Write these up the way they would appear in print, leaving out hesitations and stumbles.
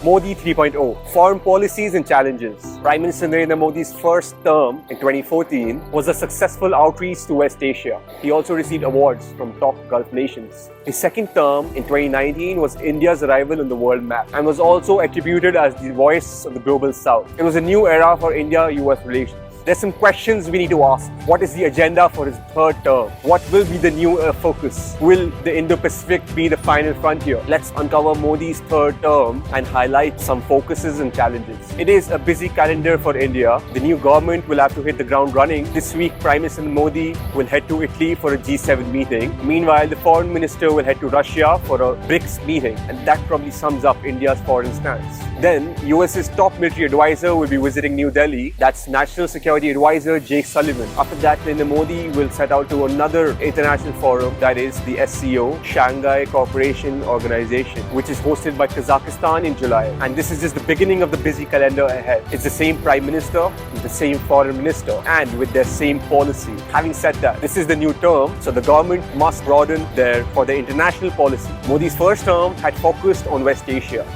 Modi 3.0, Foreign Policies and Challenges. Prime Minister Narendra Modi's first term in 2014 was a successful outreach to West Asia. He also received awards from top Gulf nations. His second term in 2019 was India's arrival on the world map and was also attributed as the voice of the global south. It was a new era for India-US relations. There's some questions we need to ask. What is the agenda for his third term? What will be the new focus? Will the Indo-Pacific be the final frontier? Let's uncover Modi's third term and highlight some focuses and challenges. It is a busy calendar for India. The new government will have to hit the ground running. This week, Prime Minister Modi will head to Italy for a G7 meeting. Meanwhile, the Foreign Minister will head to Russia for a BRICS meeting. And that probably sums up India's foreign stance. Then, US's top military advisor will be visiting New Delhi. That's National Security Advisor Jake Sullivan. After that, Narendra Modi will set out to another international forum, that is the SCO, Shanghai Cooperation Organization, which is hosted by Kazakhstan in July. And this is just the beginning of the busy calendar ahead. It's the same Prime Minister, with the same Foreign Minister, and with their same policy. Having said that, this is the new term, so the government must broaden their international policy. Modi's first term had focused on West Asia.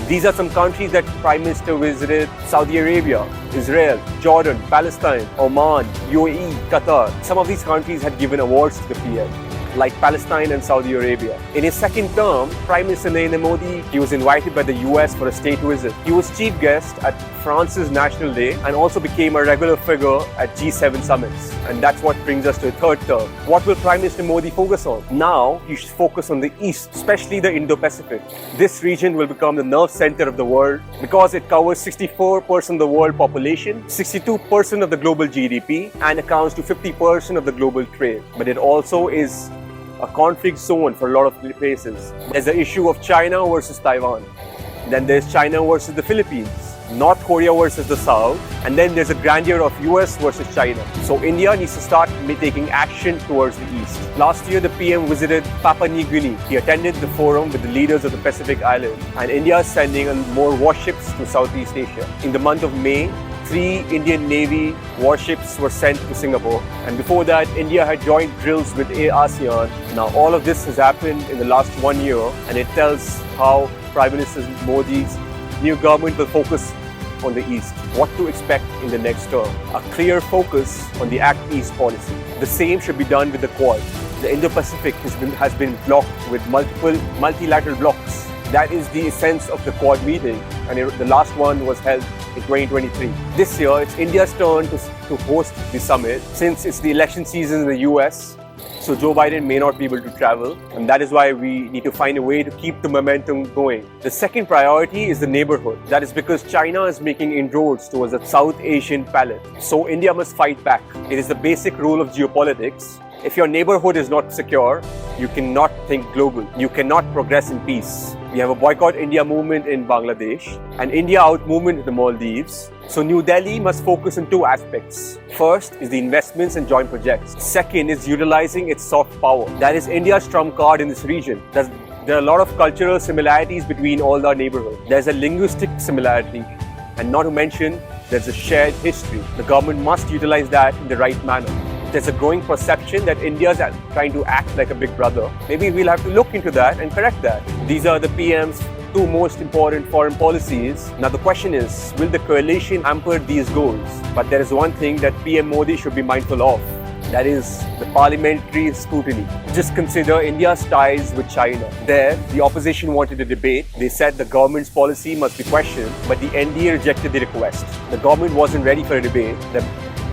These are some countries that Prime Minister visited: Saudi Arabia, Israel, Jordan, Palestine, Oman, UAE, Qatar. Some of these countries had given awards to the PM, like Palestine and Saudi Arabia. In his second term, Prime Minister Narendra Modi, he was invited by the US for a state visit. He was chief guest at France's National Day and also became a regular figure at G7 summits. And that's what brings us to the third term. What will Prime Minister Modi focus on? Now, he should focus on the East, especially the Indo-Pacific. This region will become the nerve center of the world because it covers 64% of the world population, 62% of the global GDP, and accounts to 50% of the global trade. But it also is a conflict zone for a lot of places. There's the issue of China versus Taiwan. Then there's China versus the Philippines, North Korea versus the South, and then there's a grandeur of US versus China. So India needs to start taking action towards the East. Last year, the PM visited Papua New Guinea. He attended the forum with the leaders of the Pacific Islands, and India is sending more warships to Southeast Asia. In the month of May, 3 Indian Navy warships were sent to Singapore, and before that, India had joint drills with ASEAN. Now, all of this has happened in the last 1 year, and it tells how Prime Minister Modi's new government will focus on the East. What to expect in the next term? A clear focus on the Act East policy. The same should be done with the Quad. The Indo-Pacific has been blocked with multiple multilateral blocks. That is the essence of the Quad meeting, and the last one was held in 2023. This year, it's India's turn to host the summit since it's the election season in the US. So Joe Biden may not be able to travel, and that is why we need to find a way to keep the momentum going. The second priority is the neighborhood. That is because China is making inroads towards a South Asian palette. So India must fight back. It is the basic rule of geopolitics. If your neighborhood is not secure, you cannot think global. You cannot progress in peace. We have a boycott India movement in Bangladesh, an India out movement in the Maldives. So New Delhi must focus on 2 aspects. First is the investments and joint projects. Second is utilizing its soft power. That is India's trump card in this region. There are a lot of cultural similarities between all our neighborhoods. There's a linguistic similarity, and not to mention, there's a shared history. The government must utilize that in the right manner. There's a growing perception that India's trying to act like a big brother. Maybe we'll have to look into that and correct that. These are the PM's 2 most important foreign policies. Now the question is, will the coalition hamper these goals? But there is one thing that PM Modi should be mindful of. That is the parliamentary scrutiny. Just consider India's ties with China. There, the opposition wanted a debate. They said the government's policy must be questioned, but the NDA rejected the request. The government wasn't ready for a debate.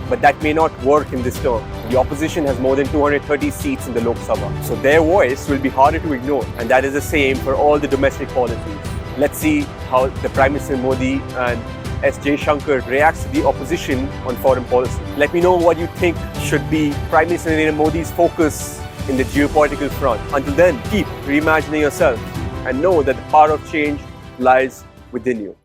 But that may not work in this term. The opposition has more than 230 seats in the Lok Sabha. So their voice will be harder to ignore. And that is the same for all the domestic policies. Let's see how the Prime Minister Modi and S.J. Shankar reacts to the opposition on foreign policy. Let me know what you think should be Prime Minister Narendra Modi's focus in the geopolitical front. Until then, keep reimagining yourself and know that the power of change lies within you.